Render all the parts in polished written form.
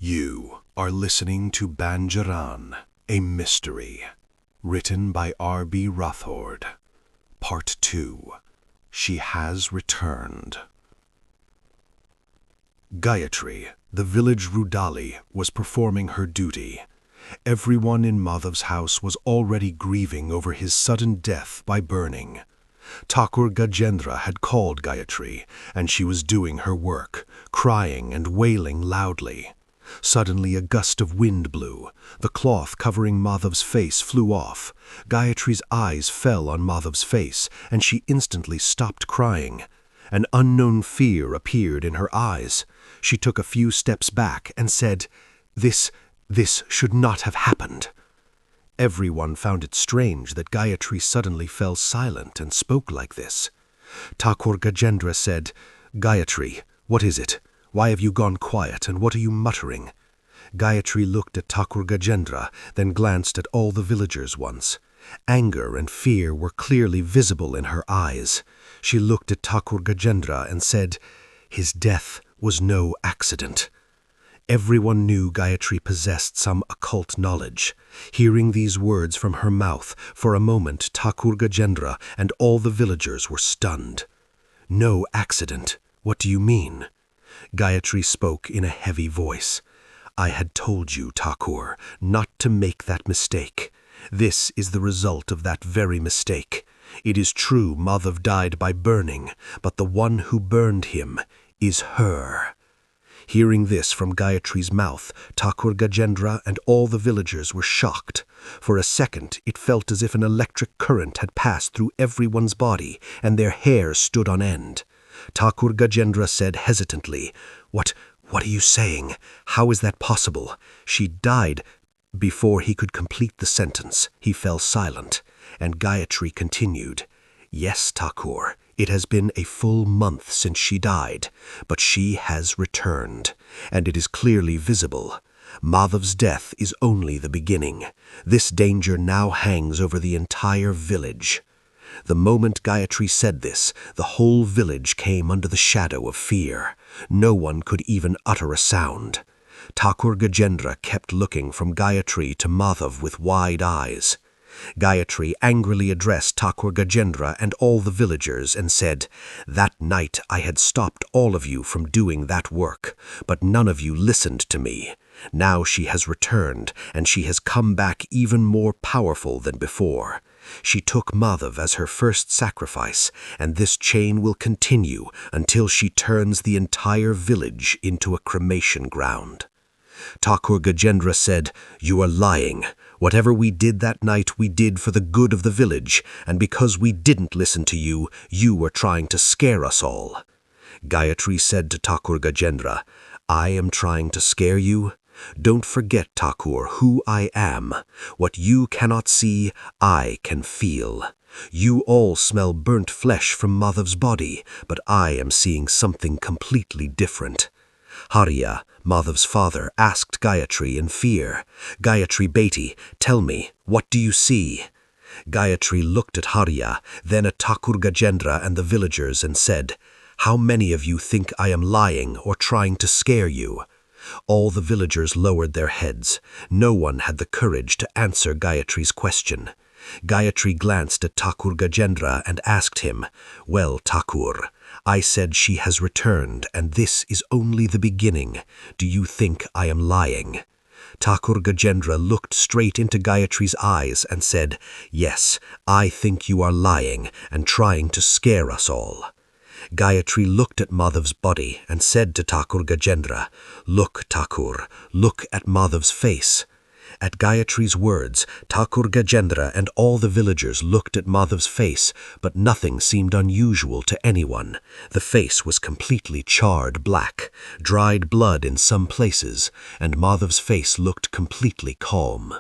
You are listening to Banjaran A Mystery, written by R.B. Rathod. Part 2. She Has Returned. Gayatri, the village Rudali, was performing her duty. Everyone in Madhav's house was already grieving over his sudden death by burning. Thakur Gajendra had called Gayatri, and she was doing her work, crying and wailing loudly. Suddenly a gust of wind blew. The cloth covering Madhav's face flew off. Gayatri's eyes fell on Madhav's face, and she instantly stopped crying. An unknown fear appeared in her eyes. She took a few steps back and said, This should not have happened." Everyone found it strange that Gayatri suddenly fell silent and spoke like this. Thakur Gajendra said, "Gayatri, what is it? Why have you gone quiet, and what are you muttering?" Gayatri looked at Thakur Gajendra, then glanced at all the villagers once. Anger and fear were clearly visible in her eyes. She looked at Thakur Gajendra and said, "His death was no accident." Everyone knew Gayatri possessed some occult knowledge. Hearing these words from her mouth, for a moment Thakur Gajendra and all the villagers were stunned. "No accident? What do you mean?" Gayatri spoke in a heavy voice. "I had told you, Thakur, not to make that mistake. This is the result of that very mistake. It is true Madhav died by burning, but the one who burned him is her." Hearing this from Gayatri's mouth, Thakur Gajendra and all the villagers were shocked. For a second it felt as if an electric current had passed through everyone's body, and their hair stood on end. Thakur Gajendra said hesitantly, What are you saying? How is that possible? She died." Before he could complete the sentence, he fell silent, and Gayatri continued, "Yes, Thakur, it has been a full month since she died, but she has returned, and it is clearly visible. Madhav's death is only the beginning. This danger now hangs over the entire village." The moment Gayatri said this, the whole village came under the shadow of fear. No one could even utter a sound. Thakur Gajendra kept looking from Gayatri to Madhav with wide eyes. Gayatri angrily addressed Thakur Gajendra and all the villagers and said, "That night I had stopped all of you from doing that work, but none of you listened to me. Now she has returned, and she has come back even more powerful than before. She took Madhav as her first sacrifice, and this chain will continue until she turns the entire village into a cremation ground." Thakur Gajendra said, "You are lying. Whatever we did that night we did for the good of the village, and because we didn't listen to you, you were trying to scare us all." Gayatri said to Thakur Gajendra, "I am trying to scare you? Don't forget, Thakur, who I am. What you cannot see, I can feel. You all smell burnt flesh from Madhav's body, but I am seeing something completely different." Hariya, Madhav's father, asked Gayatri in fear, "Gayatri Beti, tell me, what do you see?" Gayatri looked at Hariya, then at Thakur Gajendra and the villagers and said, "How many of you think I am lying or trying to scare you?" All the villagers lowered their heads. No one had the courage to answer Gayatri's question. Gayatri glanced at Thakur Gajendra and asked him, "Well, Thakur, I said she has returned, and this is only the beginning. Do you think I am lying?" Thakur Gajendra looked straight into Gayatri's eyes and said, "Yes, I think you are lying and trying to scare us all." Gayatri looked at Madhav's body and said to Thakur Gajendra, "Look, Thakur, look at Madhav's face." At Gayatri's words, Thakur Gajendra and all the villagers looked at Madhav's face, but nothing seemed unusual to anyone. The face was completely charred black, dried blood in some places, and Madhav's face looked completely calm.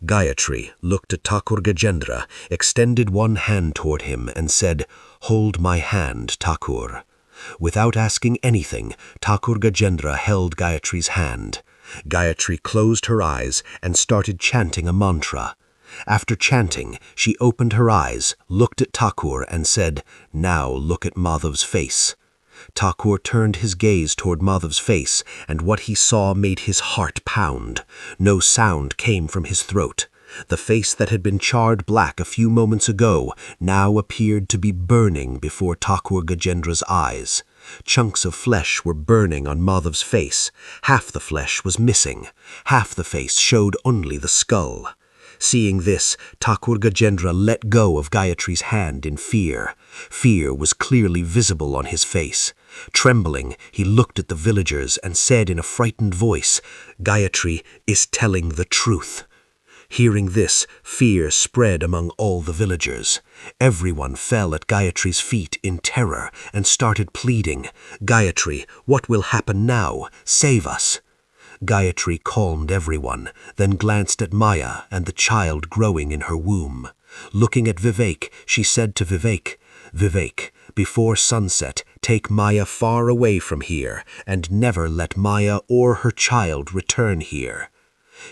Gayatri looked at Thakur Gajendra, extended one hand toward him, and said, "Hold my hand, Thakur." Without asking anything, Thakur Gajendra held Gayatri's hand. Gayatri closed her eyes and started chanting a mantra. After chanting, she opened her eyes, looked at Thakur, and said, "Now look at Madhav's face." Thakur turned his gaze toward Madhav's face, and what he saw made his heart pound. No sound came from his throat. The face that had been charred black a few moments ago now appeared to be burning before Thakur Gajendra's eyes. Chunks of flesh were burning on Madhav's face. Half the flesh was missing. Half the face showed only the skull. Seeing this, Thakur Gajendra let go of Gayatri's hand in fear. Fear was clearly visible on his face. Trembling, he looked at the villagers and said in a frightened voice, "Gayatri is telling the truth." Hearing this, fear spread among all the villagers. Everyone fell at Gayatri's feet in terror and started pleading, "Gayatri, what will happen now? Save us." Gayatri calmed everyone, then glanced at Maya and the child growing in her womb. Looking at Vivek, she said to Vivek, "Vivek, before sunset, take Maya far away from here and never let Maya or her child return here."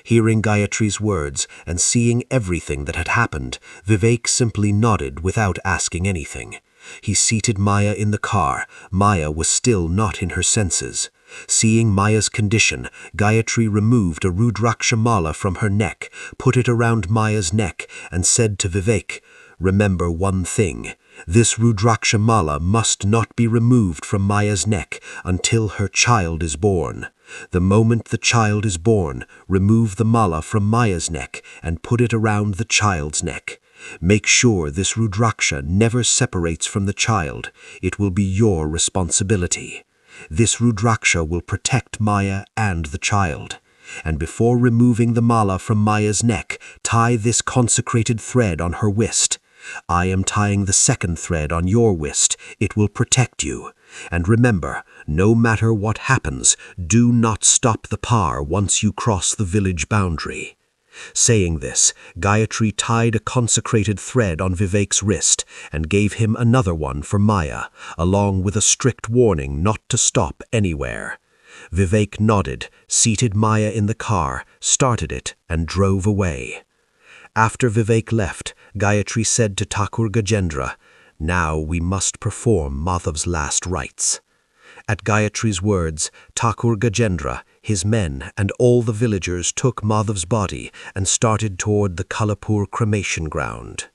Hearing Gayatri's words and seeing everything that had happened, Vivek simply nodded without asking anything. He seated Maya in the car. Maya was still not in her senses. Seeing Maya's condition, Gayatri removed a Rudraksha mala from her neck, put it around Maya's neck, and said to Vivek, "Remember one thing. This Rudraksha mala must not be removed from Maya's neck until her child is born. The moment the child is born, remove the mala from Maya's neck and put it around the child's neck. Make sure this Rudraksha never separates from the child. It will be your responsibility. This Rudraksha will protect Maya and the child. And before removing the mala from Maya's neck, tie this consecrated thread on her wrist. I am tying the second thread on your wrist. It will protect you. And remember, no matter what happens, do not stop the par once you cross the village boundary." Saying this, Gayatri tied a consecrated thread on Vivek's wrist and gave him another one for Maya, along with a strict warning not to stop anywhere. Vivek nodded, seated Maya in the car, started it, and drove away. After Vivek left, Gayatri said to Thakur Gajendra, "Now we must perform Madhav's last rites." At Gayatri's words, Thakur Gajendra, his men, and all the villagers took Madhav's body and started toward the Kalapur cremation ground.